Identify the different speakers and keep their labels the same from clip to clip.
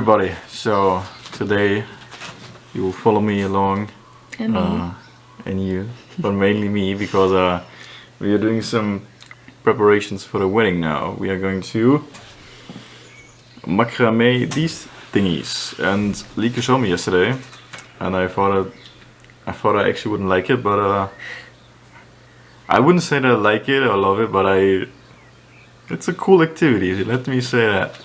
Speaker 1: everybody, so today you will follow me along,
Speaker 2: and me.
Speaker 1: And you, but mainly me, because we are doing some preparations for the wedding now. We are going to macrame these thingies, and Lieke showed me yesterday, and I thought I actually wouldn't like it, but I wouldn't say that I like it or love it, but it's a cool activity, let me say that.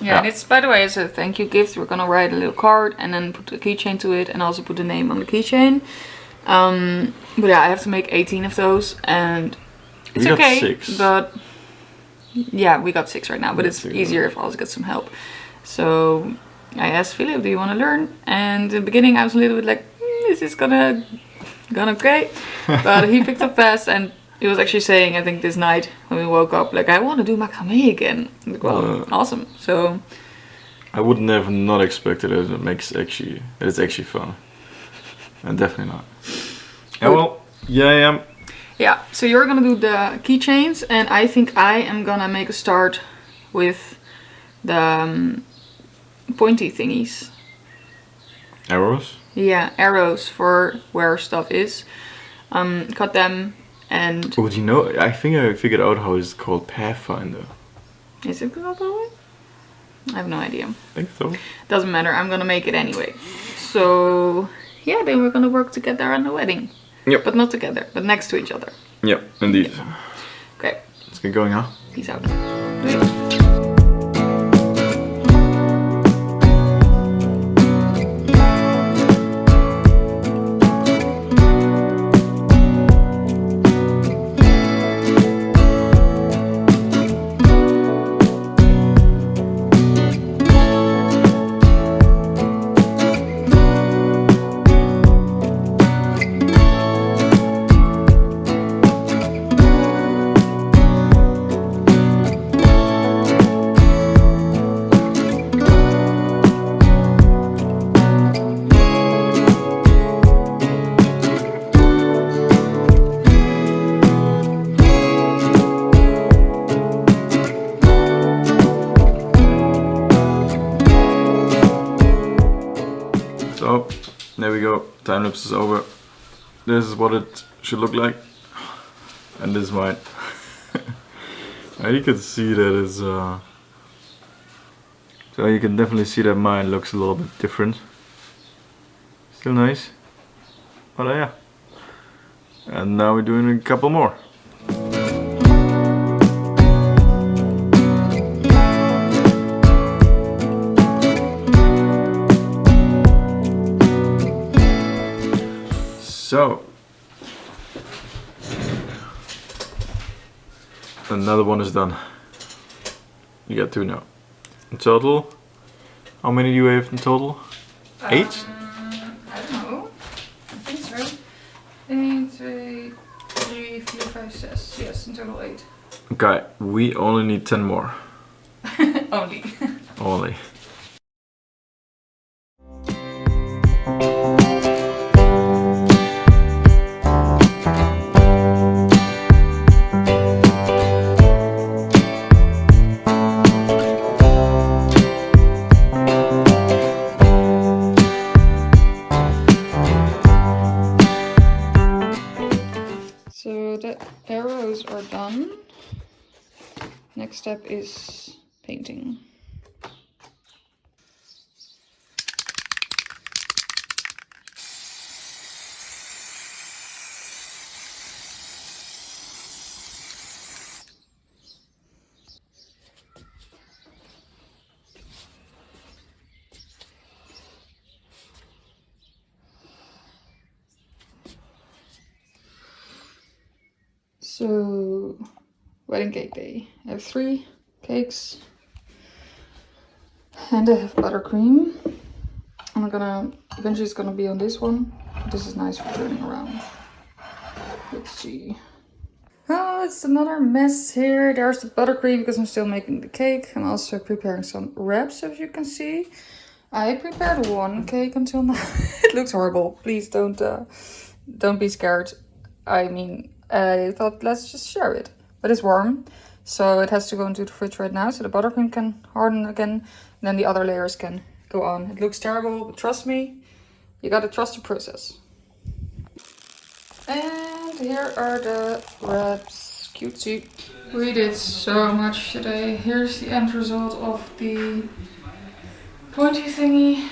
Speaker 2: Yeah, and it's, by the way, it's a thank you gift. We're gonna write a little card and then put a keychain to it and also put the name on the keychain. But yeah, I have to make 18 of those, and it's okay.
Speaker 1: We got 6.
Speaker 2: But yeah, we got 6 right now, but it's easier if I also get some help. So I asked Philip, do you want to learn? And in the beginning I was a little bit like, is this gonna okay? But he picked up fast, and he was actually saying, I think this night when we woke up, like, I want to do macrame again. Like, well, awesome. So
Speaker 1: I wouldn't have not expected it. It's actually fun, and definitely not. Yeah, well, yeah, I am.
Speaker 2: Yeah, so you're gonna do the keychains, and I think I am gonna make a start with the pointy thingies.
Speaker 1: Arrows?
Speaker 2: Yeah, arrows for where stuff is. Cut them. And
Speaker 1: oh, do you know? I think I figured out how it's called Pathfinder.
Speaker 2: Is it called that way? I have no idea.
Speaker 1: I think so.
Speaker 2: Doesn't matter. I'm gonna make it anyway. So yeah, then we're gonna work together on the wedding.
Speaker 1: Yep.
Speaker 2: But not together, but next to each other.
Speaker 1: Yep, indeed.
Speaker 2: Yeah. Okay.
Speaker 1: Let's get going, huh?
Speaker 2: Peace out.
Speaker 1: So, there we go. Time lapse is over. This is what it should look like. And this is mine. You can see that it's so you can definitely see that mine looks a little bit different. Still nice. But yeah. And now we're doing a couple more. So, another one is done. You got 2 now. In total, how many do you have in total? 8?
Speaker 2: I don't know. I think so. 1, 2, 3, 4, 5, 6. Yes, in total 8.
Speaker 1: Okay, we only need 10 more.
Speaker 2: Only.
Speaker 1: Only.
Speaker 2: So the arrows are done. Next step is painting. So, wedding cake day. I have 3 cakes, and I have buttercream. Eventually it's gonna be on this one. This is nice for turning around. Let's see. Oh, it's another mess here. There's the buttercream because I'm still making the cake. I'm also preparing some wraps, as you can see. I prepared 1 cake until now. It looks horrible. Please don't be scared. I mean, I thought let's just share it. But it's warm, so it has to go into the fridge right now so the buttercream can harden again. Then the other layers can go on. It looks terrible, but trust me, you gotta trust the process. And here are the wraps. Cutesy. We did so much today. Here's the end result of the pointy thingy.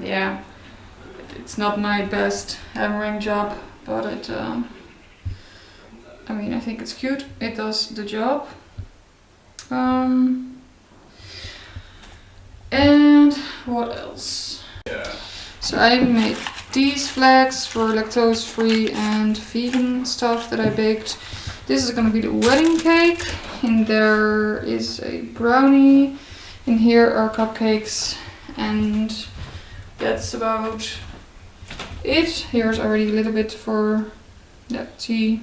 Speaker 2: Yeah, it's not my best hammering job, but it, I mean, I think it's cute. It does the job. And what else? So I made these flags for lactose free and vegan stuff that I baked. This is gonna be the wedding cake. And there is a brownie. And here are cupcakes. And that's about it. Here's already a little bit for that tea.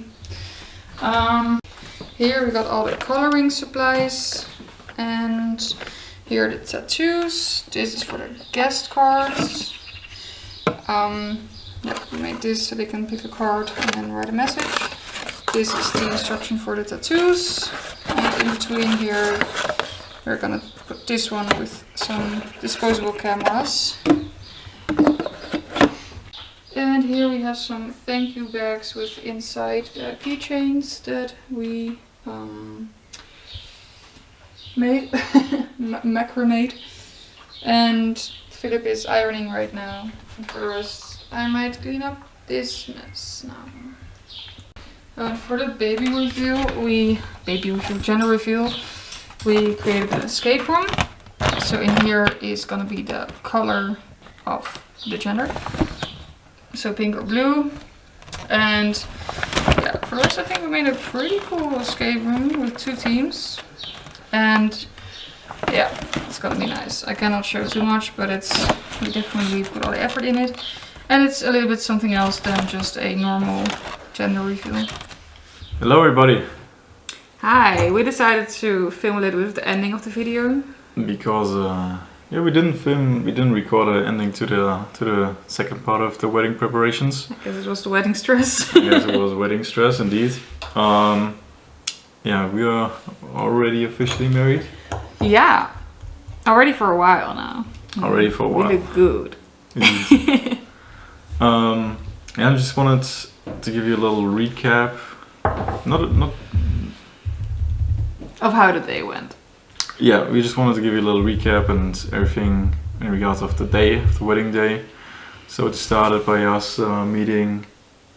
Speaker 2: Here we got all the coloring supplies. And here are the tattoos. This is for the guest cards. Yeah, we made this so they can pick a card and then write a message. This is the instruction for the tattoos. And in between here, we're gonna put this one with some disposable cameras. And here we have some thank you bags with inside keychains that we made, macrame. And Philip is ironing right now. And for the rest, I might clean up this mess now. For the baby reveal, gender reveal, we created an escape room. So in here is gonna be the color of the gender. So pink or blue. And yeah, for the rest I think we made a pretty cool escape room with 2 teams. And yeah, it's gonna be nice. I cannot show too much, but we definitely put all the effort in it. And it's a little bit something else than just a normal gender reveal.
Speaker 1: Hello everybody.
Speaker 2: Hi, we decided to film a little bit of the ending of the video.
Speaker 1: Because yeah, we didn't record an ending to the second part of the wedding preparations.
Speaker 2: Because it was the wedding stress.
Speaker 1: Yes, it was wedding stress indeed. Yeah, we are already officially married.
Speaker 2: Yeah, already for a while now.
Speaker 1: Already for a while.
Speaker 2: We look good.
Speaker 1: Yeah, I just wanted to give you a little recap. Not
Speaker 2: of how the day went.
Speaker 1: Yeah, we just wanted to give you a little recap and everything in regards of the day, of the wedding day. So it started by us meeting.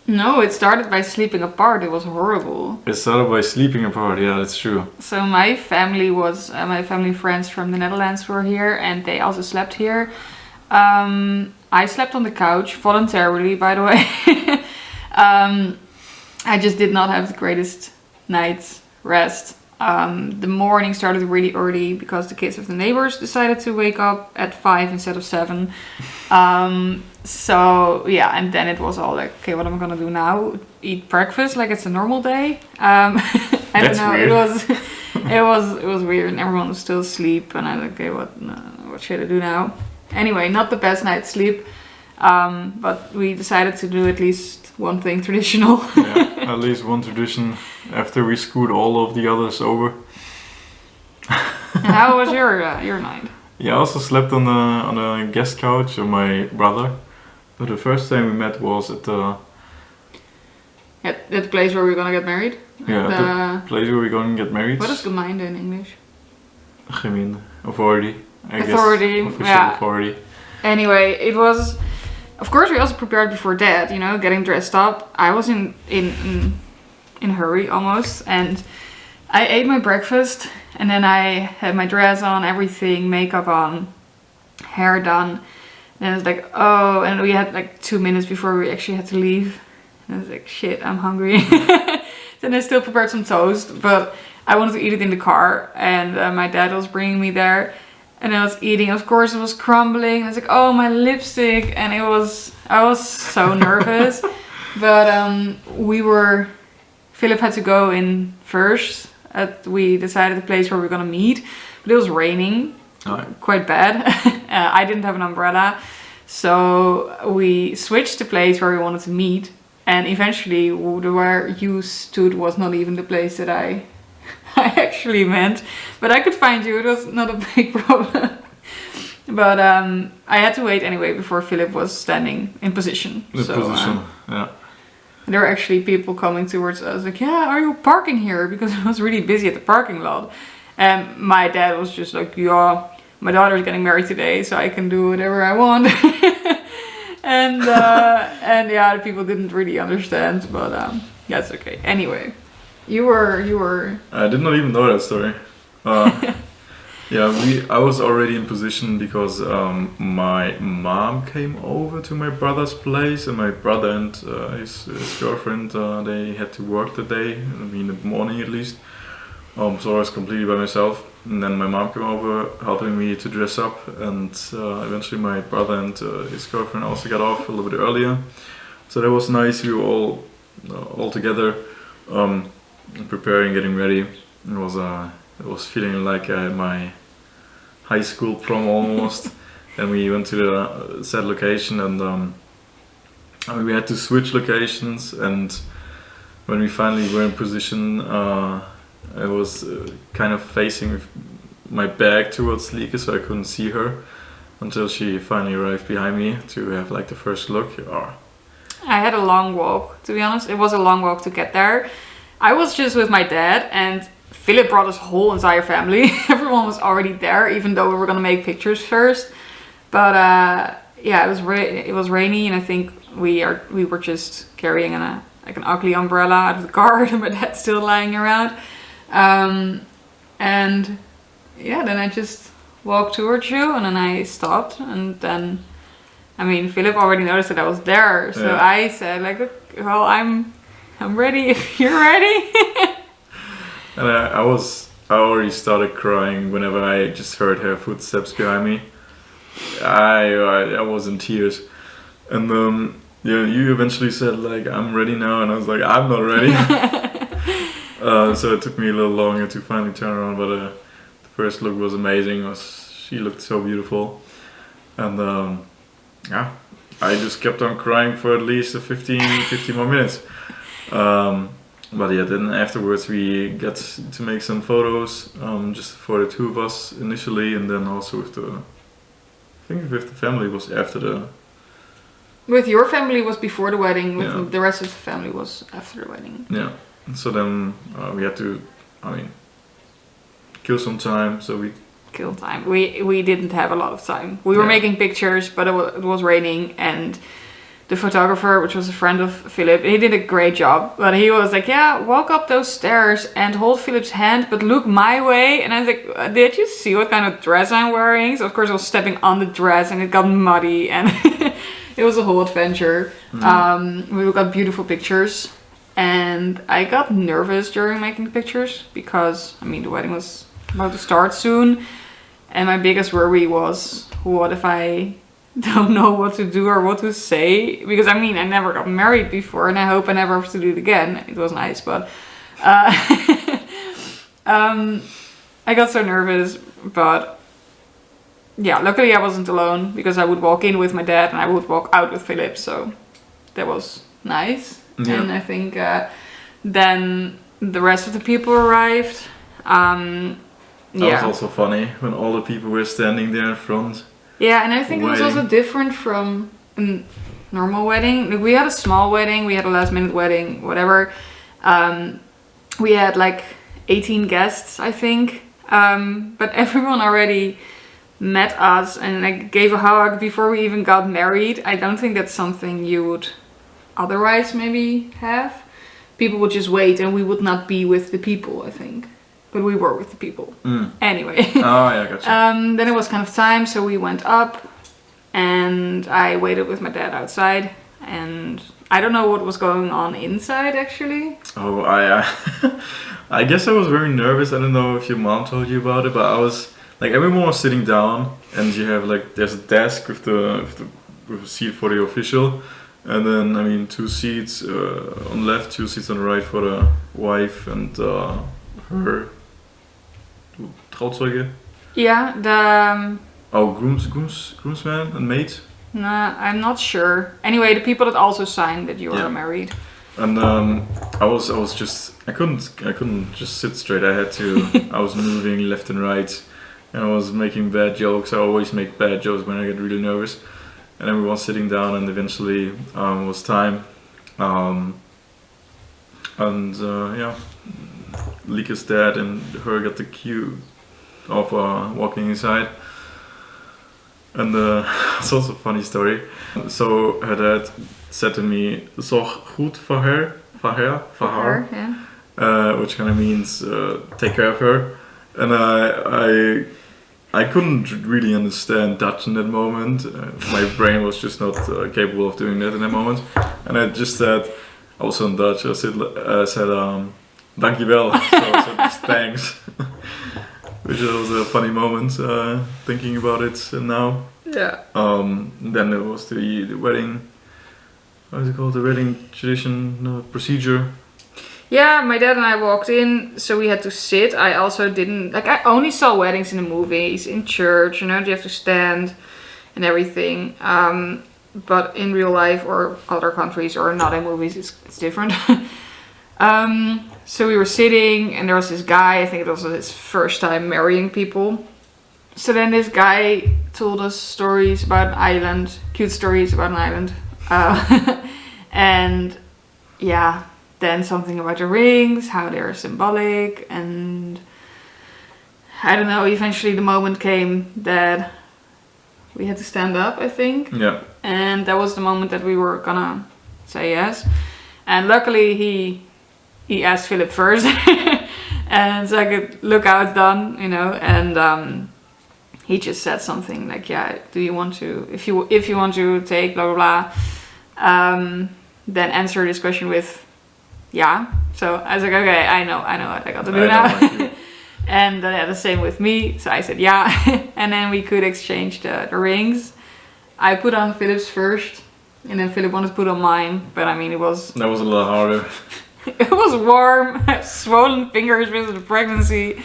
Speaker 2: No, it started by sleeping apart. It was horrible.
Speaker 1: It started by sleeping apart. Yeah, that's true.
Speaker 2: So my family was my family friends from the Netherlands were here, and they also slept here. I slept on the couch voluntarily, by the way. I just did not have the greatest night's rest. The morning started really early because the kids of the neighbors decided to wake up at 5 instead of 7. So yeah, and then it was all like, okay, what am I gonna do now? Eat breakfast like it's a normal day? I don't know. Weird. It was weird, and everyone was still asleep, and I was like, okay, what should I do now? Anyway, not the best night's sleep, but we decided to do at least one thing traditional.
Speaker 1: Yeah, at least one tradition after we screwed all of the others over.
Speaker 2: And how was your night?
Speaker 1: Yeah, I also slept on a guest couch of my brother. But the first time we met was at the
Speaker 2: place where we're gonna get married.
Speaker 1: Yeah, the place where we're gonna get married.
Speaker 2: What is gemeinde in English?
Speaker 1: Gemeinde, authority. I guess. Official
Speaker 2: yeah.
Speaker 1: Authority.
Speaker 2: Anyway, it was. Of course, we also prepared before that. You know, getting dressed up. I was in a hurry almost, and I ate my breakfast, and then I had my dress on, everything, makeup on, hair done. And I was like, oh, and we had like 2 minutes before we actually had to leave. And I was like, shit, I'm hungry. Then I still prepared some toast, but I wanted to eat it in the car, and my dad was bringing me there. And I was eating, of course it was crumbling. I was like, oh, my lipstick. And I was so nervous. But Philip had to go in first. We decided the place where we were gonna meet. But it was raining, quite bad. I didn't have an umbrella. So we switched the place where we wanted to meet. And eventually where you stood was not even the place that I I actually meant. But I could find you, it was not a big problem. But I had to wait anyway before Philip was standing in position.
Speaker 1: Yeah.
Speaker 2: There were actually people coming towards us like, yeah, are you parking here? Because it was really busy at the parking lot. And my dad was just like, yeah, my daughter's getting married today, so I can do whatever I want. and yeah, the people didn't really understand, but that's okay. Anyway, you were.
Speaker 1: I did not even know that story. Yeah, I was already in position because my mom came over to my brother's place, and my brother and his girlfriend they had to work that day, I mean in the morning at least. So I was completely by myself, and then my mom came over helping me to dress up, and eventually my brother and his girlfriend also got off a little bit earlier. So that was nice. We were all together, preparing, getting ready. It was feeling like my high school prom almost. And we went to the set location, and I mean, we had to switch locations. And when we finally were in position, I was kind of facing my back towards Lieke, so I couldn't see her until she finally arrived behind me to have like the first look.
Speaker 2: I had a long walk, to be honest. It was a long walk to get there. I was just with my dad, and Philip brought his whole entire family. Everyone was already there, even though we were gonna make pictures first. But yeah, it was rainy, and I think we were just carrying an ugly umbrella out of the car, and my dad's still lying around. And yeah, then I just walked towards you, and then I stopped, and then I mean, Philip already noticed that I was there, so yeah. I said like, well, I'm ready if you're ready.
Speaker 1: And I already started crying whenever I just heard her footsteps behind me. I was in tears, and yeah, you eventually said like, I'm ready now, and I was like, I'm not ready. So it took me a little longer to finally turn around, but the first look was amazing. She looked so beautiful, and yeah, I just kept on crying for at least 15 more minutes. But yeah, then afterwards we got to make some photos, just for the two of us initially, and then also with I think with the family was after the...
Speaker 2: With your family was before the wedding, with
Speaker 1: yeah.
Speaker 2: The rest of the family was after the wedding.
Speaker 1: Yeah, so then we had to, I mean, kill some time, so we...
Speaker 2: Kill time. We didn't have a lot of time. We were making pictures, but it was raining, and the photographer, which was a friend of Philip, he did a great job. But he was like, yeah, walk up those stairs and hold Philip's hand, but look my way. And I was like, did you see what kind of dress I'm wearing? So of course I was stepping on the dress, and it got muddy, and it was a whole adventure. Mm-hmm. We got beautiful pictures, and I got nervous during making the pictures because, I mean, the wedding was about to start soon. And my biggest worry was, what if I don't know what to do or what to say? Because I mean, I never got married before, and I hope I never have to do it again. It was nice, but I got so nervous. But yeah, luckily I wasn't alone, because I would walk in with my dad and I would walk out with Philip, so that was nice. Yeah. And I think then the rest of the people arrived.
Speaker 1: That was also funny when all the people were standing there in front.
Speaker 2: Yeah, and I think it was also different from a normal wedding. Like, we had a small wedding, we had a last minute wedding, whatever. We had like 18 guests, I think. But everyone already met us and like gave a hug before we even got married. I don't think that's something you would otherwise maybe have. People would just wait, and we would not be with the people, I think. But we were with the people. Anyway.
Speaker 1: Oh yeah, gotcha.
Speaker 2: Then it was kind of time, so we went up, and I waited with my dad outside, and I don't know what was going on inside actually.
Speaker 1: Oh, I guess I was very nervous. I don't know if your mom told you about it, but I was like, everyone was sitting down, and you have like, there's a desk with a seat for the official, and then I mean 2 seats on the left, 2 seats on the right for the wife and her Trauzeuge.
Speaker 2: Yeah, the
Speaker 1: groomsman and maid.
Speaker 2: Nah, I'm not sure. Anyway, the people that also signed that you were married.
Speaker 1: And I couldn't just sit straight. I had to. I was moving left and right, and I was making bad jokes. I always make bad jokes when I get really nervous. And everyone was sitting down, and eventually was time. Yeah, Lieke's dad and her got the cue of walking inside. And it's also a funny story. So her dad said to me, "Zorg goed voor haar,"
Speaker 2: yeah.
Speaker 1: which kind of means take care of her. And I couldn't really understand Dutch in that moment. My brain was just not capable of doing that in that moment. And I just said, also in Dutch, I said dankjewel. So I said just thanks. Which was a funny moment, thinking about it now.
Speaker 2: Yeah.
Speaker 1: Then there was the wedding, what is it called? The wedding tradition procedure.
Speaker 2: Yeah, my dad and I walked in, so we had to sit. I also didn't, like, I only saw weddings in the movies, in church, you know, you have to stand and everything. But in real life or other countries or not in movies, it's different. So we were sitting and there was this guy, I think it was his first time marrying people. So then this guy told us stories about an island, cute stories about an island. And yeah, then something about the rings, how they're symbolic, and I don't know, eventually the moment came that we had to stand up, I think.
Speaker 1: Yeah.
Speaker 2: And that was the moment that we were gonna say yes. And luckily he asked Philip first. And so I could look how it's done, you know, and he just said something like, yeah, do you want to, if you want to take blah blah blah, then answer this question with yeah. So I was like, okay, I know what I got to do now. And the same with me. So I said yeah. And then we could exchange the rings. I put on Philip's first, and then Philip wanted to put on mine, but I mean that was
Speaker 1: a lot harder.
Speaker 2: It was warm. I have swollen fingers because of the pregnancy.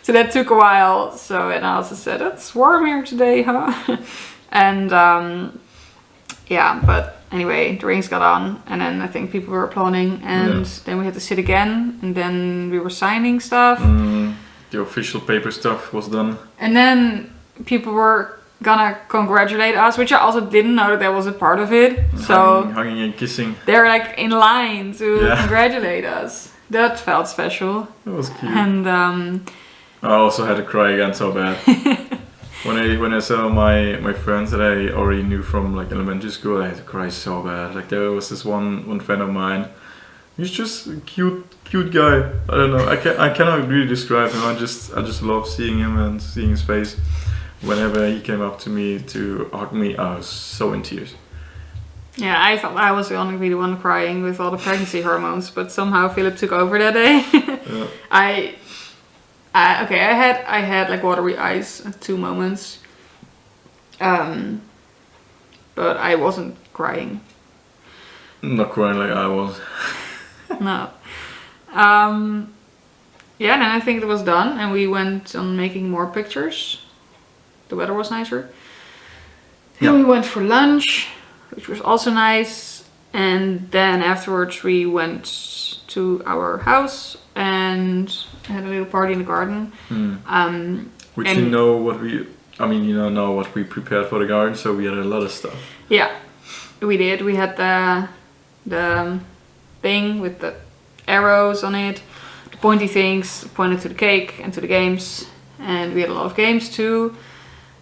Speaker 2: So that took a while. So, and I also said, it's warm here today, huh? And yeah, but anyway, the rings got on, and then I think people were applauding, and then we had to sit again, and then we were signing stuff.
Speaker 1: The official paper stuff was done.
Speaker 2: And then people were gonna congratulate us, which I also didn't know that was a part of it. So
Speaker 1: hugging and kissing.
Speaker 2: They're like in line to congratulate us. That felt special.
Speaker 1: That was cute.
Speaker 2: And
Speaker 1: I also had to cry again so bad. when I saw my friends that I already knew from like elementary school, I had to cry so bad. Like there was this one friend of mine. He's just a cute guy. I don't know. I cannot really describe him. I just love seeing him and seeing his face. Whenever he came up to me to hug me, I was so in tears.
Speaker 2: Yeah, I thought I was going to be the one crying with all the pregnancy hormones, but somehow Philip took over that day.
Speaker 1: Yeah.
Speaker 2: I had like watery eyes at 2 moments, but I wasn't crying.
Speaker 1: Not crying like I was.
Speaker 2: No. Yeah, and then I think it was done, and we went on making more pictures. The weather was nicer. Then we went for lunch, which was also nice. And then afterwards we went to our house and had a little party in the garden.
Speaker 1: Which you know what we prepared for the garden, so we had a lot of stuff.
Speaker 2: Yeah, we did. We had the thing with the arrows on it, the pointy things pointed to the cake and to the games. And we had a lot of games too.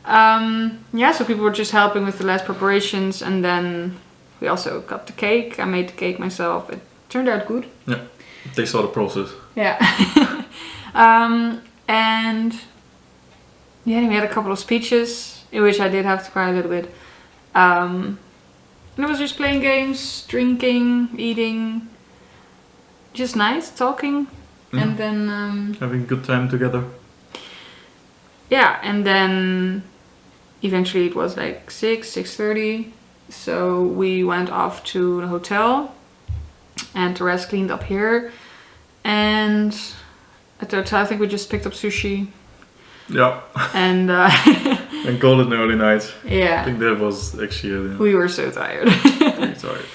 Speaker 2: Yeah, so people were just helping with the last preparations, and then we also cut the cake. I made the cake myself. It turned out good.
Speaker 1: Yeah, they saw the process.
Speaker 2: Yeah. And yeah, we had a couple of speeches in which I did have to cry a little bit. And it was just playing games, drinking, eating, just nice, talking, and then
Speaker 1: having a good time together.
Speaker 2: Yeah, and then eventually it was like 6:30, so we went off to the hotel, and the rest cleaned up here. And at the hotel, I think we just picked up sushi.
Speaker 1: Yeah.
Speaker 2: And
Speaker 1: And call it an early night.
Speaker 2: Yeah.
Speaker 1: I think that was actually
Speaker 2: We were so tired.
Speaker 1: pretty tired.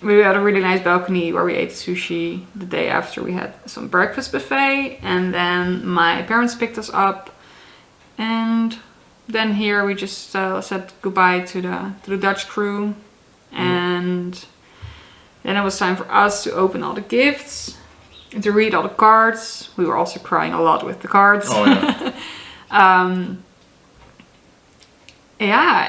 Speaker 2: We had a really nice balcony where we ate sushi. The day after we had some breakfast buffet, and then my parents picked us up, and then here we just said goodbye to the Dutch crew, and then it was time for us to open all the gifts and to read all the cards. We were also crying a lot with the cards.
Speaker 1: Oh yeah.
Speaker 2: Yeah,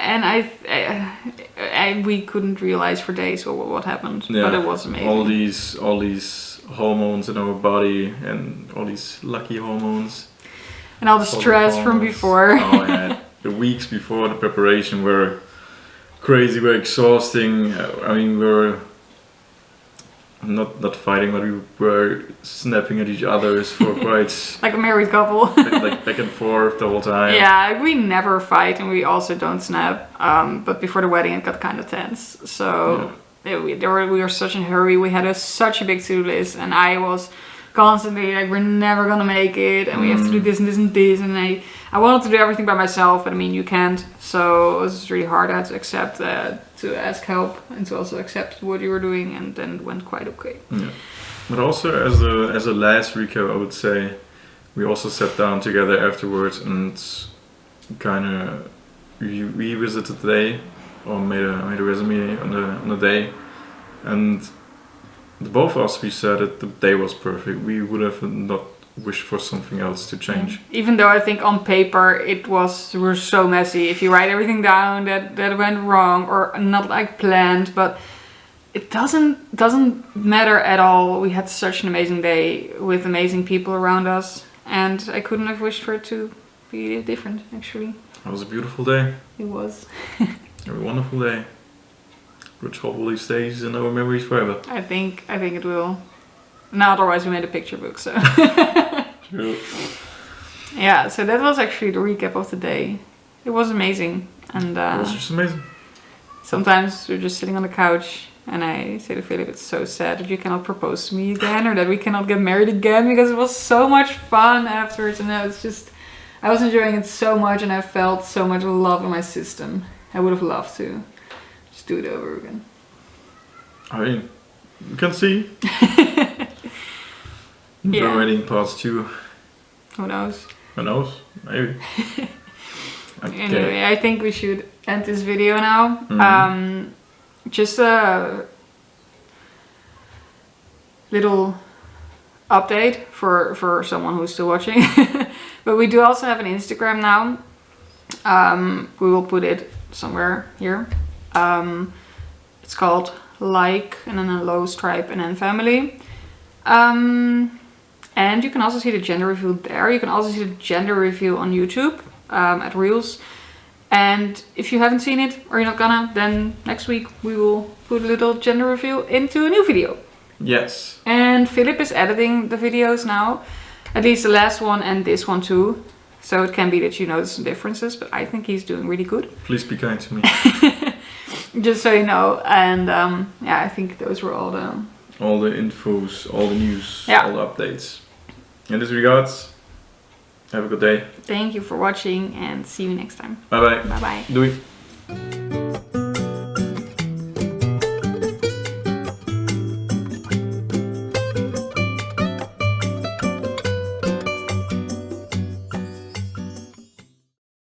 Speaker 2: and we couldn't realize for days what happened, but it was amazing.
Speaker 1: All these hormones in our body, and all these lucky hormones,
Speaker 2: and all the stress from before.
Speaker 1: Oh yeah, the weeks before the preparation were crazy, were exhausting. I mean, we were not fighting, but we were snapping at each other for quite
Speaker 2: like a married couple.
Speaker 1: like back and forth the whole time.
Speaker 2: Yeah, we never fight, and we also don't snap. But before the wedding, it got kind of tense. So we were such in a hurry. We had such a big to-do list, and I was constantly like, we're never gonna make it, and we have to do this and this and this. And I wanted to do everything by myself, but I mean, you can't. So it was really hard. I had to accept to ask help, and to also accept what you were doing, and then it went quite okay.
Speaker 1: Yeah. But also as a last recap, I would say we also sat down together afterwards and kind of revisited the day, or made a resume on the day, and the both of us, we said that the day was perfect. We would have not wished for something else to change.
Speaker 2: Even though I think on paper we were so messy. If you write everything down that went wrong or not like planned, but it doesn't matter at all. We had such an amazing day with amazing people around us, and I couldn't have wished for it to be different, actually.
Speaker 1: It was a beautiful day.
Speaker 2: It was.
Speaker 1: A wonderful day, which hopefully stays in our memories forever.
Speaker 2: I think it will. No, otherwise we made a picture book, so.
Speaker 1: True.
Speaker 2: Yeah, so that was actually the recap of the day. It was amazing, and
Speaker 1: It was just amazing.
Speaker 2: sometimes we're just sitting on the couch, and I say to Philip, it's so sad that you cannot propose to me again, or that we cannot get married again, because it was so much fun afterwards, and I was enjoying it so much, and I felt so much love in my system. I would have loved to just do it over again.
Speaker 1: I mean, you can see.
Speaker 2: Yeah.
Speaker 1: The wedding part 2.
Speaker 2: Who knows?
Speaker 1: Who knows? Maybe. Okay.
Speaker 2: Anyway, I think we should end this video now. Just a little update for someone who's still watching. But we do also have an Instagram now. We will put it somewhere here. It's called Like, and then a low stripe, and then family. And you can also see the gender reveal there. You can also see the gender reveal on YouTube at Reels. And if you haven't seen it, or you're not gonna, then next week we will put a little gender reveal into a new video.
Speaker 1: Yes.
Speaker 2: And Philip is editing the videos now. At least the last one and this one too. So it can be that you notice some differences, but I think he's doing really good.
Speaker 1: Please be kind to me.
Speaker 2: Just so you know. And yeah, I think those were all the
Speaker 1: infos, all the news,
Speaker 2: Yeah.
Speaker 1: all the updates. In this regards, have a good day.
Speaker 2: Thank you for watching, and see you next time.
Speaker 1: Bye bye.
Speaker 2: Bye bye.
Speaker 1: Doei.